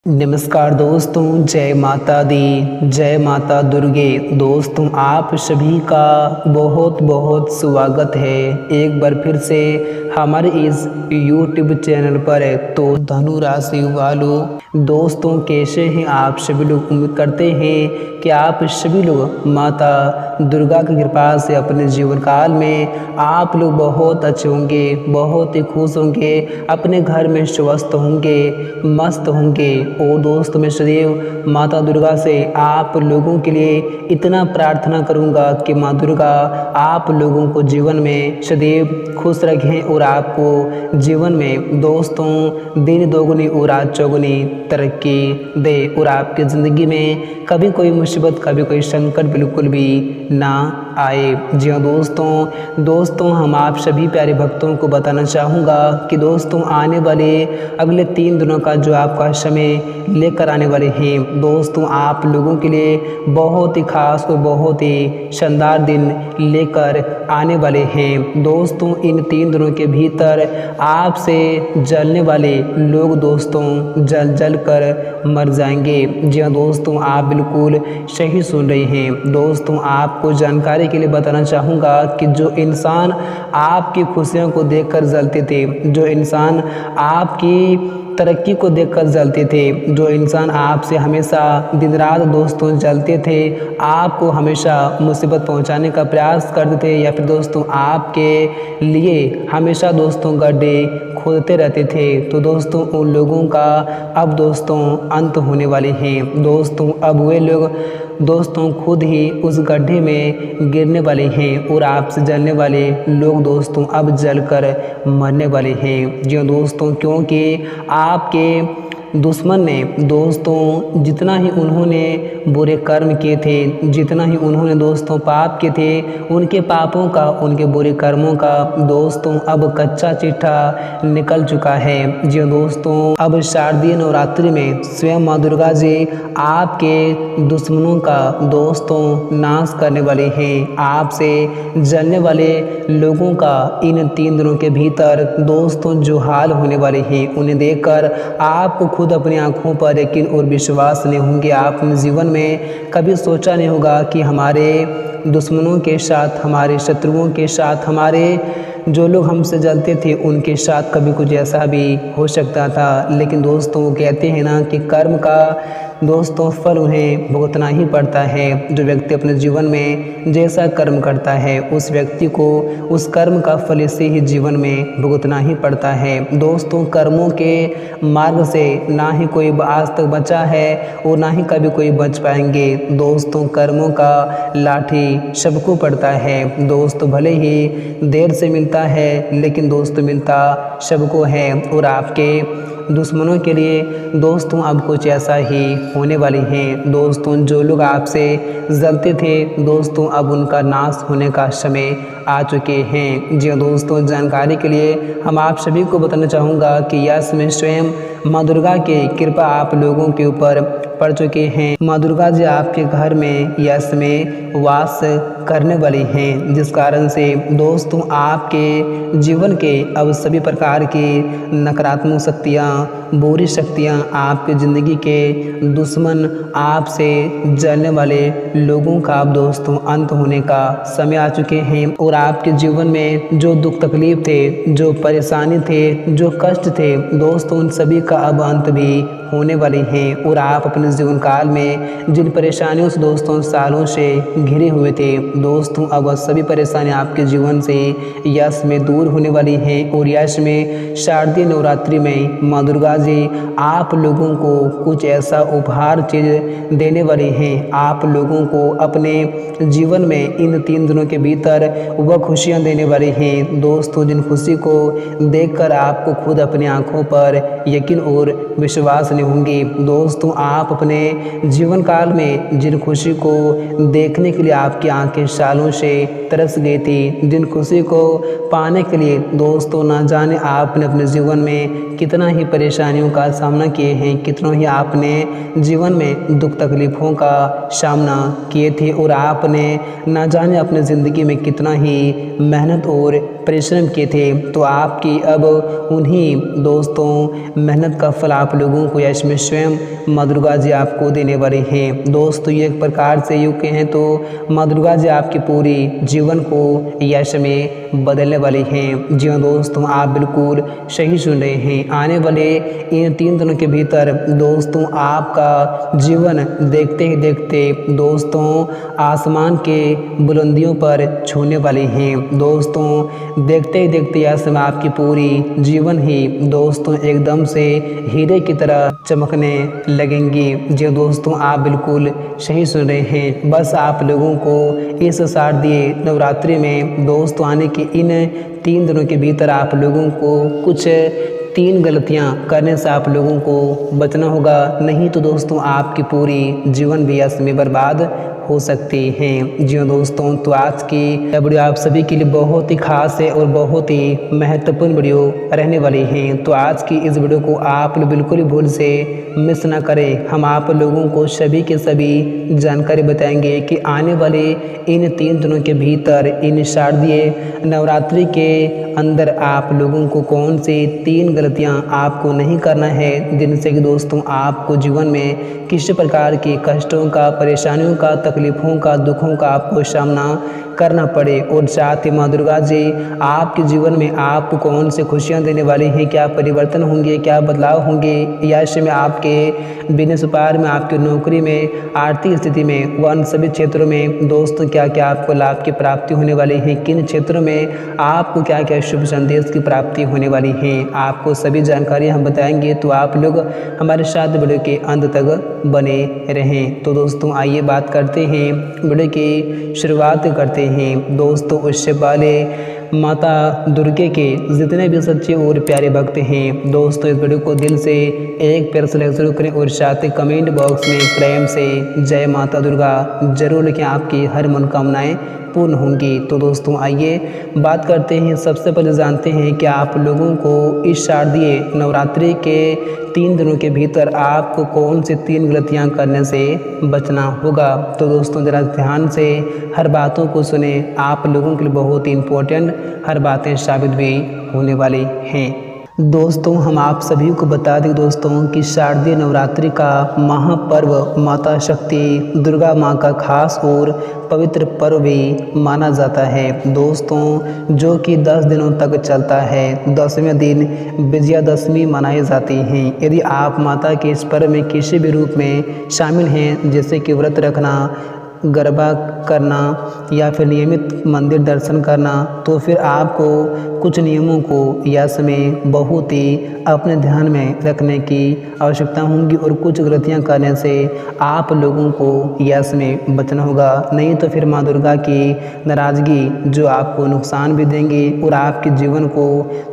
नमस्कार दोस्तों, जय माता दी, जय माता दुर्गे। दोस्तों, आप सभी का बहुत बहुत स्वागत है एक बार फिर से हमारे इस YouTube चैनल पर। तो धनु राशि वालों दोस्तों, कैसे हैं आप सभी लोग? उम्मीद करते हैं कि आप सभी लोग माता दुर्गा की कृपा से अपने जीवन काल में आप लोग बहुत अच्छे होंगे, बहुत ही खुश होंगे, अपने घर में स्वस्थ होंगे, मस्त होंगे। और दोस्तों, मैं सदैव माता दुर्गा से आप लोगों के लिए इतना प्रार्थना करूंगा कि माँ दुर्गा आप लोगों को जीवन में सदैव खुश रखें और आपको जीवन में दोस्तों दिन दोगुनी और रात चौगुनी तरक्की दे और आपकी ज़िंदगी में कभी कोई मुसीबत, कभी कोई संकट बिल्कुल भी ना आए। जी हाँ दोस्तों, हम आप सभी प्यारे भक्तों को बताना चाहूँगा कि दोस्तों आने वाले अगले 3 दिनों का जो आपका समय लेकर आने वाले हैं, दोस्तों आप लोगों के लिए बहुत ही खास और बहुत ही शानदार दिन लेकर आने वाले हैं। दोस्तों, इन 3 दिनों के भीतर आपसे जलने वाले लोग दोस्तों जल कर मर जाएंगे। जी हाँ दोस्तों, आप बिल्कुल सही सुन रहे हैं। दोस्तों, आपको जानकारी के लिए बताना चाहूँगा कि जो इंसान आपकी खुशियों को देखकर जलते थे, जो इंसान आपकी तरक्की को देखकर जलते थे, जो इंसान आपसे हमेशा दिन रात दोस्तों जलते थे, आपको हमेशा मुसीबत पहुंचाने का प्रयास करते थे, या फिर दोस्तों आपके लिए हमेशा दोस्तों गड्ढे खोदते रहते थे, तो दोस्तों उन लोगों का अब दोस्तों अंत होने वाले हैं। दोस्तों, अब वे लोग दोस्तों खुद ही उस गड्ढे में गिरने वाले हैं और आपसे जलने वाले लोग दोस्तों अब जलकर मरने वाले हैं। जी दोस्तों, क्योंकि आपके दुश्मन ने दोस्तों जितना ही उन्होंने बुरे कर्म किए थे, जितना ही उन्होंने दोस्तों पाप किए थे, उनके पापों का, उनके बुरे कर्मों का दोस्तों अब कच्चा चिट्ठा निकल चुका है। जी दोस्तों, अब शारदीय नवरात्रि में स्वयं माँ दुर्गा जी आपके दुश्मनों का दोस्तों नाश करने वाले हैं। आपसे जलने वाले लोगों का इन 3 दिनों के भीतर दोस्तों जो हाल होने वाले हैं, उन्हें देखकर आपको खुद अपनी आंखों पर यकीन और विश्वास नहीं होंगे। आपने जीवन में कभी सोचा नहीं होगा कि हमारे दुश्मनों के साथ, हमारे शत्रुओं के साथ, हमारे जो लोग हमसे जलते थे उनके साथ कभी कुछ ऐसा भी हो सकता था। लेकिन दोस्तों वो कहते हैं ना कि कर्म का दोस्तों फल उन्हें भुगतना ही पड़ता है। जो व्यक्ति अपने जीवन में जैसा कर्म करता है उस व्यक्ति को उस कर्म का फल इसे ही जीवन में भुगतना ही पड़ता है। दोस्तों, कर्मों के मार्ग से ना ही कोई आज तक बचा है और ना ही कभी कोई बच पाएंगे। दोस्तों, कर्मों का लाठी सबको पड़ता है। दोस्तों, भले ही देर से मिलता है लेकिन दोस्तों मिलता सबको है। और आपके दुश्मनों के लिए दोस्तों अब कुछ ऐसा ही होने वाले हैं। दोस्तों, जो लोग आपसे जलते थे दोस्तों अब उनका नाश होने का समय आ चुके हैं। जी दोस्तों, जानकारी के लिए हम आप सभी को बताना चाहूँगा कि यश में स्वयं माँ दुर्गा की कृपा आप लोगों के ऊपर पड़ चुके हैं। माँ दुर्गा जी आपके घर में यश में वास करने वाली हैं, जिस कारण से दोस्तों आपके जीवन के अब सभी प्रकार की नकारात्मक शक्तियाँ, बुरी शक्तियाँ, आपकी ज़िंदगी के दुश्मन, आपसे जलने वाले लोगों का अब दोस्तों अंत होने का समय आ चुके हैं। और आपके जीवन में जो दुख तकलीफ थे, जो परेशानी थे, जो कष्ट थे दोस्तों, उन सभी का अब अंत भी होने वाले हैं। और आप अपने जीवन काल में जिन परेशानियों से दोस्तों सालों से घिरे हुए थे दोस्तों, अब सभी परेशानियां आपके जीवन से यश में दूर होने वाली हैं। और यश में शारदीय नवरात्रि में माँ दुर्गा जी आप लोगों को कुछ ऐसा उपहार चीज़ देने वाली हैं। आप लोगों को अपने जीवन में इन 3 दिनों के भीतर वह खुशियाँ देने वाली हैं दोस्तों, जिन खुशी को देखकर आपको खुद अपनी आँखों पर यकीन और विश्वास नहीं होंगे। दोस्तों, आप अपने जीवन काल में जिन खुशी को देखने के लिए आपकी आंखें सालों से तरस गई थी, जिन खुशी को पाने के लिए दोस्तों ना जाने आपने अपने जीवन में कितना ही परेशानियों का सामना किए हैं, कितनों ही आपने जीवन में दुख तकलीफ़ों का सामना किए थे, और आपने ना जाने अपने ज़िंदगी में कितना ही मेहनत और परिश्रम किए थे तो आपकी अब उन्हीं दोस्तों मेहनत का फल आप लोगों को यश में स्वयं माँ दुर्गा जी आपको देने वाले हैं। दोस्तों ये एक प्रकार से योग के हैं तो माँ दुर्गा जी आपके पूरी जीवन को यश में बदलने वाली हैं। जी हाँ दोस्तों, आप बिल्कुल सही सुन रहे हैं। आने वाले इन 3 दिनों के भीतर दोस्तों आपका जीवन देखते ही देखते दोस्तों आसमान के बुलंदियों पर छूने वाली हैं। दोस्तों देखते ही देखते यह समय आपकी पूरी जीवन ही दोस्तों एकदम से हीरे की तरह चमकने लगेंगी। जी दोस्तों, आप बिल्कुल सही सुन रहे हैं। बस आप लोगों को इस शारदीय नवरात्रि में दोस्तों आने के इन 3 दिनों के भीतर आप लोगों को कुछ 3 गलतियां करने से आप लोगों को बचना होगा, नहीं तो दोस्तों आपकी पूरी जीवन भी इसमें बर्बाद हो सकती हैं। जी हाँ दोस्तों, तो आज की यह वीडियो आप सभी के लिए बहुत ही खास है और बहुत ही महत्वपूर्ण वीडियो रहने वाली है। तो आज की इस वीडियो को आप लोग बिल्कुल ही भूल से मिस ना करें। हम आप लोगों को सभी के सभी जानकारी बताएंगे कि आने वाले इन 3 दिनों के भीतर इन शारदीय नवरात्रि के अंदर आप लोगों को कौन सी 3 गलतियां आपको नहीं करना है, जिनसे कि दोस्तों आपको जीवन में किसी प्रकार के कष्टों का, परेशानियों का, तकलीफ़ों का, दुखों का आपको सामना करना पड़े। और साथ ही माँ दुर्गा जी आपके जीवन में आपको कौन से खुशियाँ देने वाली हैं, क्या परिवर्तन होंगे, क्या बदलाव होंगे, या इसमें आपके बिजनेस व्यापार में, आपकी नौकरी में, आर्थिक स्थिति में, वन सभी क्षेत्रों में दोस्तों क्या क्या आपको लाभ की प्राप्ति होने वाली है, किन क्षेत्रों में आपको क्या क्या शुभ संदेश की प्राप्ति होने वाली है, आपको सभी जानकारी हम बताएंगे। तो आप लोग हमारे साथ वीडियो के अंत तक बने रहें। तो दोस्तों आइए बात करते हैं, वीडियो की शुरुआत करते हैं। दोस्तों उससे पहले माता दुर्गे के जितने भी सच्चे और प्यारे भक्त हैं दोस्तों इस वीडियो को दिल से एक प्यार से लाइक जरूर करें और साथ ही कमेंट बॉक्स में प्रेम से जय माता दुर्गा जरूर लिखें, आपकी हर मनोकामनाएं पूर्ण होंगी। तो दोस्तों आइए बात करते हैं, सबसे पहले जानते हैं कि आप लोगों को इस शारदीय नवरात्रि के 3 दिनों के भीतर आपको कौन सी 3 गलतियां करने से बचना होगा। तो दोस्तों ज़रा ध्यान से हर बातों को सुने, आप लोगों के लिए बहुत ही इम्पोर्टेंट हर बातें साबित भी होने वाली हैं। दोस्तों हम आप सभी को बता दें दोस्तों कि शारदीय नवरात्रि का महापर्व माता शक्ति दुर्गा माँ का खास और पवित्र पर्व भी माना जाता है दोस्तों, जो कि 10 दिनों तक चलता है। 10वें दिन विजयादशमी मनाई जाती है। यदि आप माता के इस पर्व में किसी भी रूप में शामिल हैं, जैसे कि व्रत रखना, गरबा करना या फिर नियमित मंदिर दर्शन करना, तो फिर आपको कुछ नियमों को या समय बहुत ही अपने ध्यान में रखने की आवश्यकता होगी और कुछ गलतियां करने से आप लोगों को यश में बचना होगा, नहीं तो फिर माँ दुर्गा की नाराज़गी जो आपको नुकसान भी देंगे और आपके जीवन को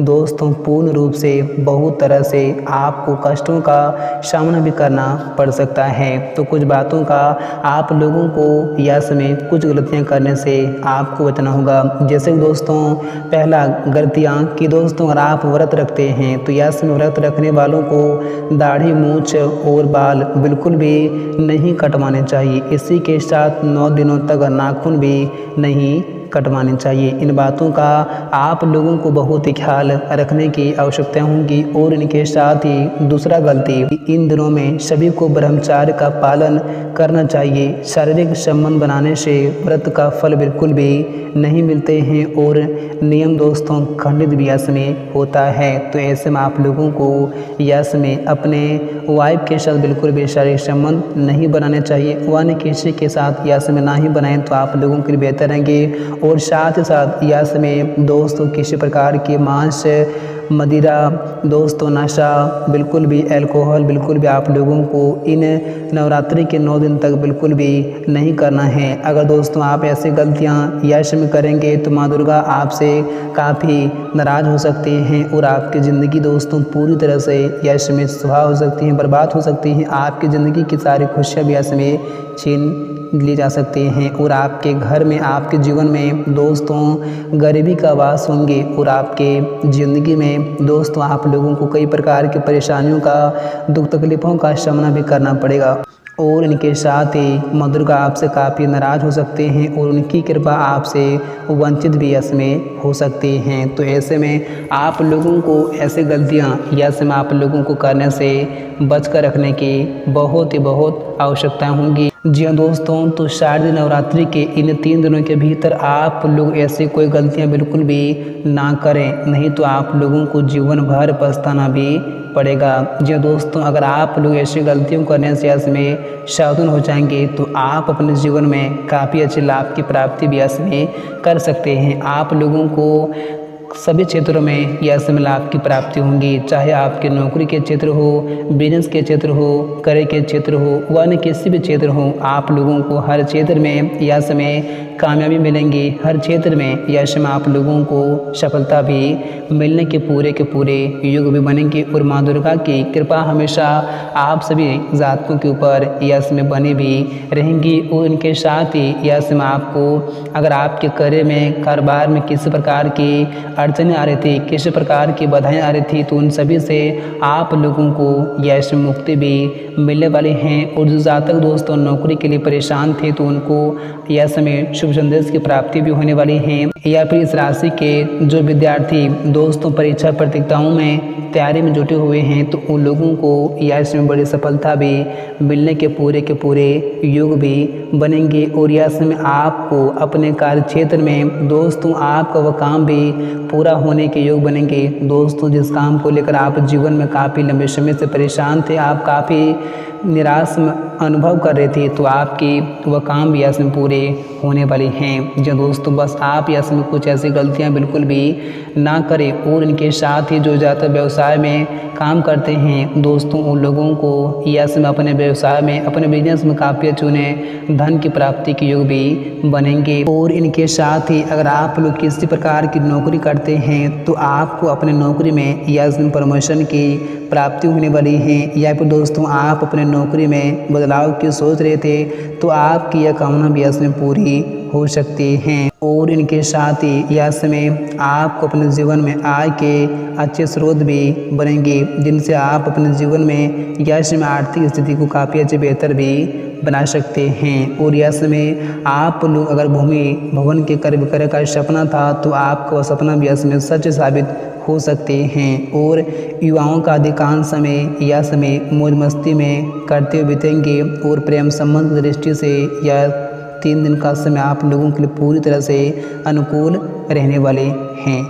दोस्तों पूर्ण रूप से बहुत तरह से आपको कष्टों का सामना भी करना पड़ सकता है। तो कुछ बातों का आप लोगों को यश में कुछ गलतियां करने से आपको बचना होगा। जैसे दोस्तों पहला गलतियां कि दोस्तों अगर आप व्रत रखते हैं तो यश में व्रत रखने वालों को दाढ़ी, मूंछ और बाल बिल्कुल भी नहीं कटवाने चाहिए। इसी के साथ 9 दिनों तक नाखून भी नहीं कटवानी चाहिए। इन बातों का आप लोगों को बहुत ही ख्याल रखने की आवश्यकता होगी। और इनके साथ ही दूसरा गलती, इन दिनों में सभी को ब्रह्मचार्य का पालन करना चाहिए। शारीरिक संबंध बनाने से व्रत का फल बिल्कुल भी नहीं मिलते हैं और नियम दोस्तों खंडित भी यश में होता है। तो ऐसे में आप लोगों को यश में अपने वाइफ के साथ बिल्कुल भी शारीरिक संबंध नहीं बनाने चाहिए। वह किसी के साथ यश में ना ही बनाएं तो आप लोगों के लिए बेहतर रहेंगे। और साथ ही साथ यश में दोस्तों किसी प्रकार के मांस, मदिरा दोस्तों, नशा, बिल्कुल भी अल्कोहल बिल्कुल भी आप लोगों को इन नवरात्रि के 9 दिन तक बिल्कुल भी नहीं करना है। अगर दोस्तों आप ऐसी गलतियां यश में करेंगे तो माँ दुर्गा आपसे काफ़ी नाराज़ हो सकती हैं और आपकी ज़िंदगी दोस्तों पूरी तरह से यश में सुहा हो सकती हैं, बर्बाद हो सकती हैं। आपकी ज़िंदगी की सारी खुशियाँ भी यश में छीन ली जा सकती हैं और आपके घर में, आपके जीवन में दोस्तों गरीबी का वास होंगे और आपके ज़िंदगी में दोस्तों आप लोगों को कई प्रकार की परेशानियों का, दुख तकलीफ़ों का सामना भी करना पड़ेगा। और इनके साथ ही माँ दुर्गा आपसे काफ़ी नाराज़ हो सकते हैं और उनकी कृपा आपसे वंचित भी यश में हो सकती हैं। तो ऐसे में आप लोगों को ऐसे गलतियाँ यश में आप लोगों को करने से बच कर रखने की बहुत आवश्यकता होंगी। जी हाँ दोस्तों, तो शारदीय नवरात्रि के इन 3 दिनों के भीतर आप लोग ऐसी कोई गलतियाँ बिल्कुल भी ना करें, नहीं तो आप लोगों को जीवन भर पछताना भी पड़ेगा। जी दोस्तों, अगर आप लोग ऐसी गलतियों करने से यश में सावधान हो जाएंगे तो आप अपने जीवन में काफ़ी अच्छे लाभ की प्राप्ति भी यश में कर सकते हैं। आप लोगों को सभी क्षेत्रों में यश में लाभ की प्राप्ति होंगी, चाहे आपके नौकरी के क्षेत्र हो, बिजनेस के क्षेत्र हो, करियर के क्षेत्र हो, व अन्य किसी भी क्षेत्र हो, आप लोगों को हर क्षेत्र में यश में कामयाबी मिलेंगी। हर क्षेत्र में यश में आप लोगों को सफलता भी मिलने के पूरे योग भी बनेंगे और माँ दुर्गा की कृपा हमेशा आप सभी जातकों के ऊपर यश में बने भी रहेंगी। और इनके साथ ही यश में आपको अगर आपके करियर में, कारोबार में किसी प्रकार की अड़चनें आ रही थी, किसी प्रकार की बाधाएं आ रही थी, तो उन सभी से आप लोगों को यश में मुक्ति भी मिलने वाली हैं। और जो जातक दोस्तों नौकरी के लिए परेशान थे तो उनको यश में शुभ संदेश की प्राप्ति भी होने वाली है। या फिर इस राशि के जो विद्यार्थी दोस्तों परीक्षा प्रतियोगिताओं में तैयारी में जुटे हुए हैं तो उन लोगों को यश में बड़ी सफलता भी मिलने के पूरे योग भी बनेंगे। और यश में आपको अपने कार्य क्षेत्र में दोस्तों आपका वह काम भी पूरा होने के योग बनेंगे। दोस्तों जिस काम को लेकर आप जीवन में काफ़ी लंबे समय से परेशान थे, आप काफ़ी निराश अनुभव कर रहे थे, तो आपकी वह काम भी यश में पूरे होने वाले हैं। जो दोस्तों बस आप यश में कुछ ऐसी गलतियां बिल्कुल भी ना करें। और इनके साथ ही जो ज़्यादातर व्यवसाय में काम करते हैं दोस्तों उन लोगों को यश में अपने व्यवसाय में, अपने बिजनेस में काफ़ी अच्छे उन्हें धन की प्राप्ति के योग भी बनेंगे। और इनके साथ ही अगर आप लोग किसी प्रकार की नौकरी करते हैं तो आपको अपने नौकरी में यश में प्रमोशन की प्राप्ति होने वाली है। या फिर दोस्तों आप अपने नौकरी में बदलाव की सोच रहे थे तो आपकी यह कामना भी यश में पूरी हो सकती हैं। और इनके साथ ही यश में आपको अपने जीवन में आय के अच्छे स्रोत भी बनेंगे, जिनसे आप अपने जीवन में यश में आर्थिक स्थिति को काफ़ी अच्छे बेहतर भी बना सकते हैं। और यश में आप लोग अगर भूमि भवन के क्रय विक्रय का सपना था तो आपका वह सपना भी यश में सच साबित हो सकते हैं। और युवाओं का अधिकांश समय यश में मौज मस्ती में करते हुए बीतेंगे। और प्रेम संबंध दृष्टि से यह 3 दिन का समय आप लोगों के लिए पूरी तरह से अनुकूल रहने वाले हैं।